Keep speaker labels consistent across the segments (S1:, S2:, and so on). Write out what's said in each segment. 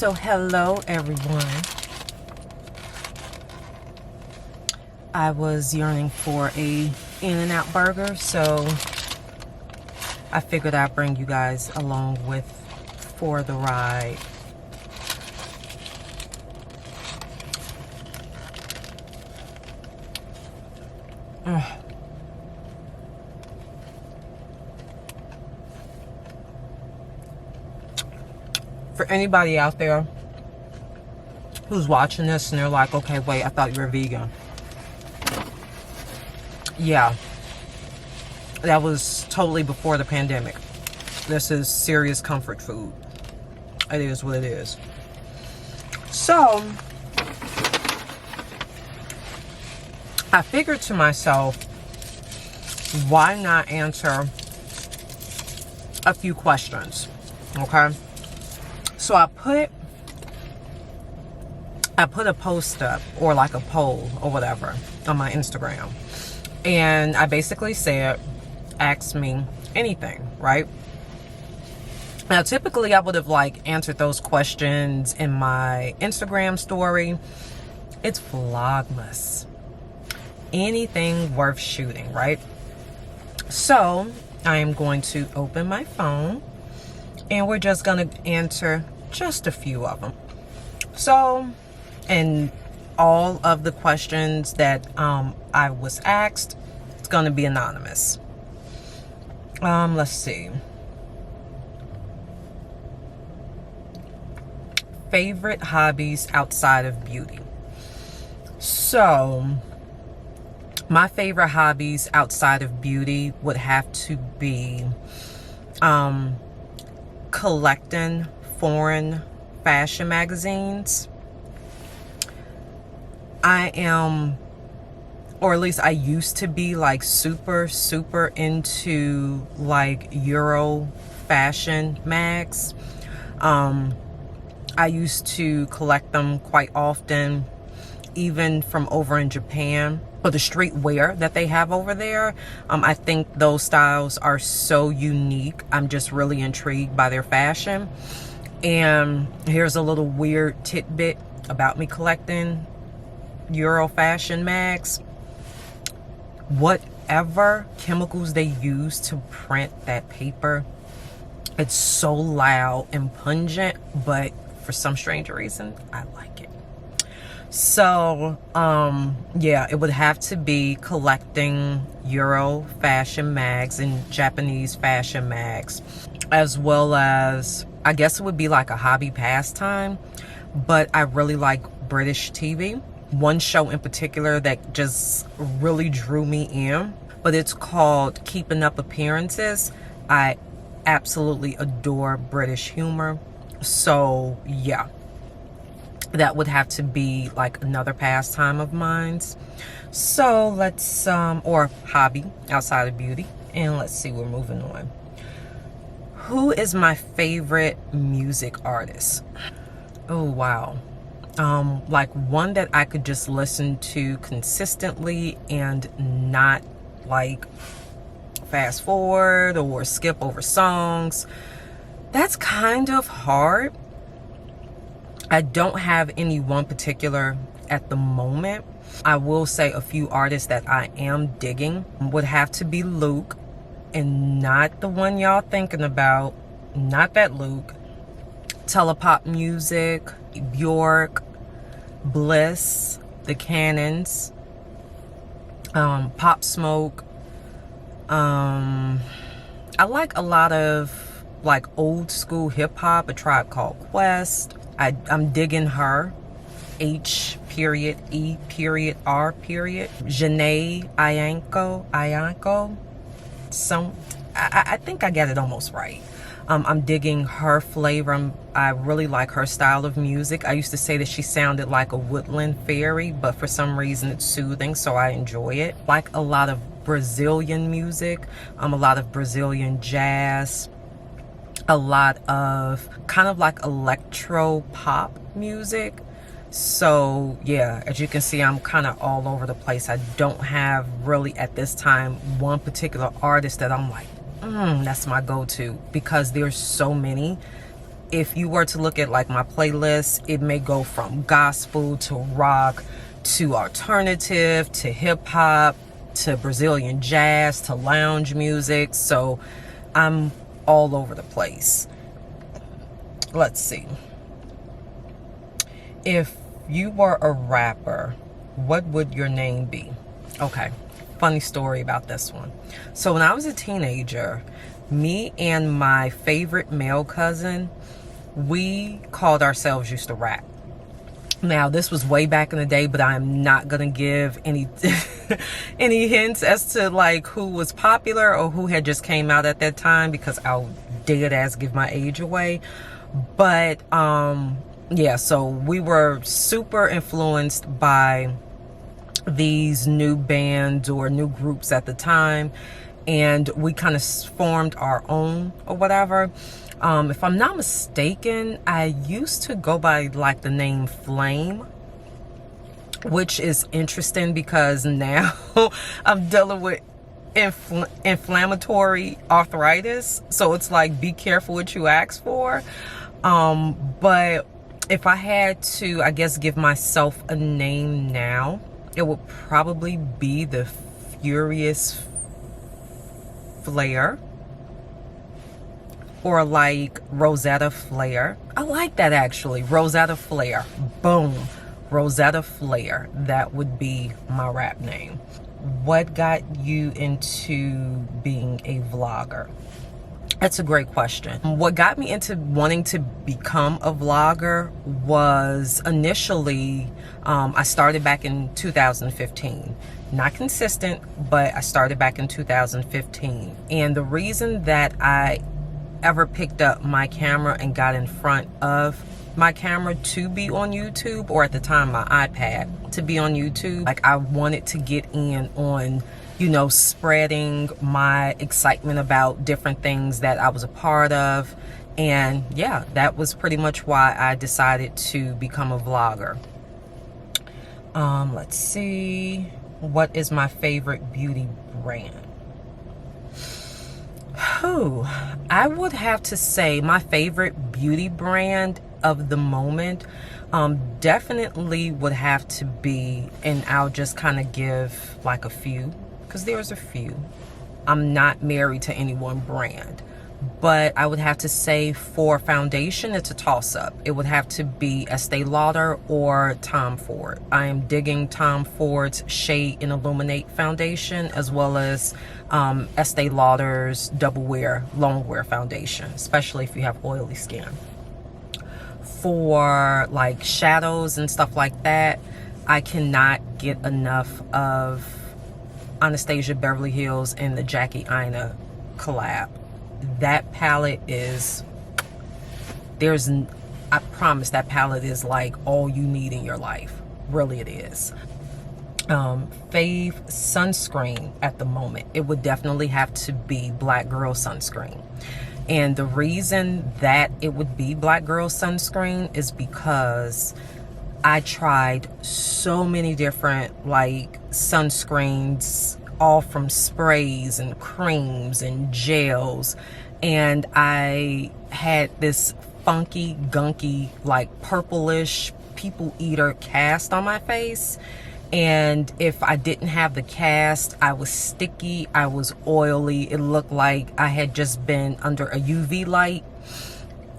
S1: So hello everyone. I was yearning for a In-N-Out burger, so I figured I'd bring you guys along with for the ride. For anybody out there who's watching this and they're like, okay, wait, I thought you were vegan. Yeah, that was totally before the pandemic. This is serious comfort food. It is what it is. So, I figured to myself, why not answer a few questions, okay? So I put a post up, or like a poll or whatever, on my Instagram. And I basically said, ask me anything, right? Now, typically I would have like answered those questions in my Instagram story. It's Vlogmas. Anything worth shooting, right? So I am going to open my phone and we're just going to answer just a few of them. So, and all of the questions that I was asked, it's going to be anonymous. Let's see. Favorite hobbies outside of beauty. So, my favorite hobbies outside of beauty would have to be collecting foreign fashion magazines. I am, or at least I used to be, like super into like Euro fashion mags. I used to collect them quite often, even from over in Japan. For the streetwear that they have over there, I think those styles are so unique. I'm just really intrigued by their fashion. And here's a little weird tidbit about me collecting Euro fashion mags. Whatever chemicals they use to print that paper, it's so loud and pungent, but for some strange reason, I like it. So, yeah, it would have to be collecting Euro fashion mags and Japanese fashion mags, as well as, I guess it would be like a hobby pastime, but I really like British TV. One show in particular that just really drew me in, but it's called Keeping Up Appearances. I absolutely adore British humor. So, yeah. That would have to be like another pastime of mine. So let's, or hobby outside of beauty. And let's see, we're moving on. Who is my favorite music artist? Oh, wow. Like one that I could just listen to consistently and not like fast forward or skip over songs. That's kind of hard. I don't have any one particular at the moment. I will say a few artists that I am digging would have to be Luke, and not the one y'all thinking about. Not that Luke. Telepop Music, Bjork, Bliss, The Cannons, Pop Smoke. I like a lot of like old school hip hop, A Tribe Called Quest. I'm digging her. H.E.R. Janae Ayanko. So I think I get it almost right. I'm digging her flavor. I really like her style of music. I used to say that she sounded like a woodland fairy, but for some reason it's soothing, so I enjoy it. Like a lot of Brazilian music, a lot of Brazilian jazz, a lot of kind of like electro pop music. So yeah, as you can see, I'm kind of all over the place. I don't have really at this time one particular artist that I'm like, that's my go-to, because there's so many if you were to look at like my playlist, it may go from gospel to rock to alternative to hip hop to Brazilian jazz to lounge music. So I'm all over the place. Let's see. If you were a rapper, what would your name be? Okay, funny story about this one. So when I was a teenager, me and my favorite male cousin, we called ourselves used to rap. Now, this was way back in the day, but I'm not gonna give any any hints as to like who was popular or who had just came out at that time, because I'll dead ass give my age away. But yeah, so we were super influenced by these new bands or new groups at the time, and we kind of formed our own or whatever. If I'm not mistaken, I used to go by like the name Flame, which is interesting because now I'm dealing with inflammatory arthritis. So it's like, be careful what you ask for. But if I had to, I guess, give myself a name now, it would probably be the Furious Flare. Or like Rosetta Flare. I like that actually. Rosetta Flare. Boom. Rosetta Flare. That would be my rap name. What got you into being a vlogger? That's a great question. What got me into wanting to become a vlogger was initially, I started back in 2015. Not consistent, but I started back in 2015. And the reason that I ever picked up my camera and got in front of my camera to be on YouTube, or at the time my iPad to be on YouTube, like I wanted to get in on, you know, spreading my excitement about different things that I was a part of. And yeah, that was pretty much why I decided to become a vlogger. Let's see, what is my favorite beauty brand? I would have to say my favorite beauty brand of the moment definitely would have to be, and I'll just kind of give like a few, because there's a few. I'm not married to any one brand, but I would have to say for foundation, it's a toss-up. It would have to be Estee Lauder or Tom Ford. I am digging Tom Ford's Shade and Illuminate foundation, as well as Estee Lauder's Double Wear Long Wear foundation, especially if you have oily skin. For like shadows and stuff like that, I cannot get enough of Anastasia Beverly Hills and the Jackie Aina collab. That palette is, I promise that palette is like all you need in your life. Really it is. Fave sunscreen at the moment, it would definitely have to be Black Girl sunscreen. And the reason that it would be Black Girl sunscreen is because I tried so many different like sunscreens, all from sprays and creams and gels, and I had this funky gunky like purplish people eater cast on my face. And if I didn't have the cast, I was sticky, I was oily. It looked like I had just been under a UV light,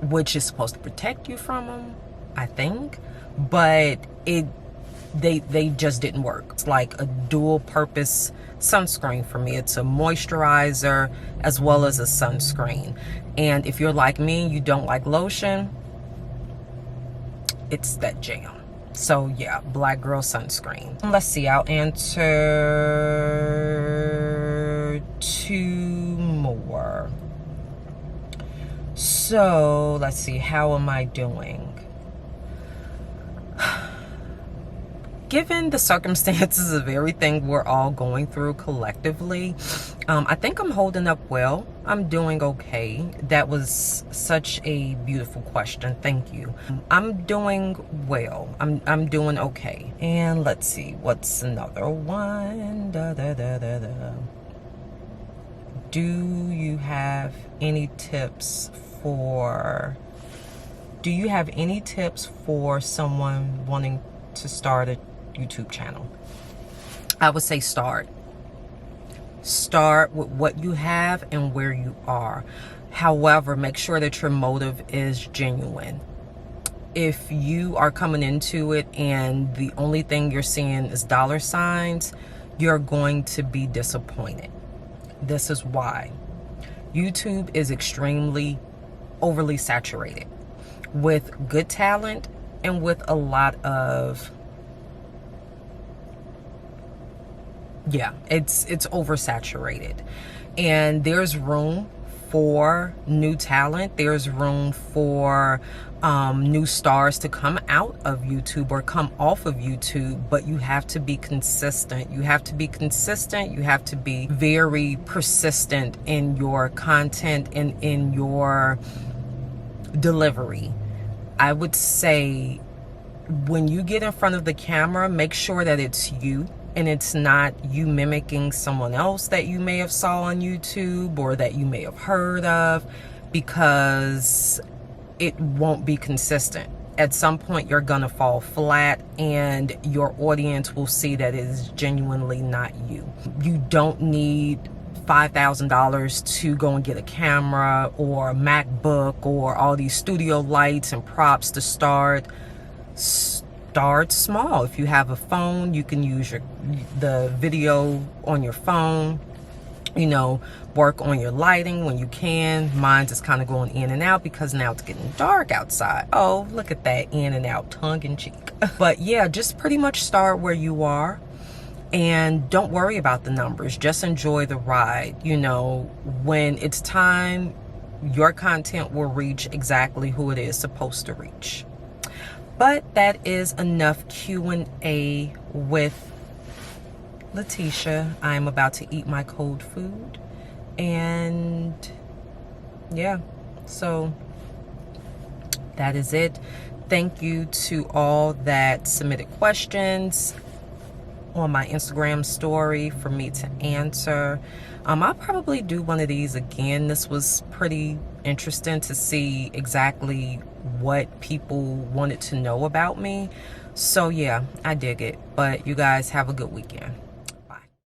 S1: which is supposed to protect you from them, I think. But they just didn't work. It's like a dual purpose sunscreen for me. It's a moisturizer as well as a sunscreen. And if you're like me, you don't like lotion, it's that jam. So yeah, Black Girl sunscreen. Let's see, I'll answer 2 more. So let's see, how am I doing? Given the circumstances of everything we're all going through collectively, I think I'm holding up well. I'm doing okay. That was such a beautiful question. Thank you. I'm doing well. I'm doing okay. And let's see, what's another one? Do you have any tips for do you have any tips for someone wanting to start a YouTube channel? I would say start with what you have and where you are. However, make sure that your motive is genuine. If you are coming into it and the only thing you're seeing is dollar signs, you're going to be disappointed. This is why. YouTube is extremely overly saturated with good talent and with a lot of, yeah, it's oversaturated. And there's room for new talent. There's room for new stars to come out of YouTube or come off of YouTube, but you have to be consistent. You have to be consistent. You have to be very persistent in your content and in your delivery. I would say when you get in front of the camera, make sure that it's you and it's not you mimicking someone else that you may have saw on YouTube or that you may have heard of, because it won't be consistent. At some point you're gonna fall flat and your audience will see that it is genuinely not you. You don't need $5,000 to go and get a camera or a MacBook or all these studio lights and props to start. Start small. If you have a phone, you can use the video on your phone. You know, work on your lighting when you can. Mine is kind of going in and out because now it's getting dark outside. Oh, look at that, in and out, tongue in cheek. But yeah, just pretty much start where you are. And don't worry about the numbers. Just enjoy the ride. You know, when it's time, your content will reach exactly who it is supposed to reach. But that is enough Q&A with Letitia. I'm about to eat my cold food. And yeah, so that is it. Thank you to all that submitted questions on my Instagram story for me to answer. I'll probably do one of these again. This was pretty interesting to see exactly what people wanted to know about me. So yeah, I dig it. But you guys have a good weekend.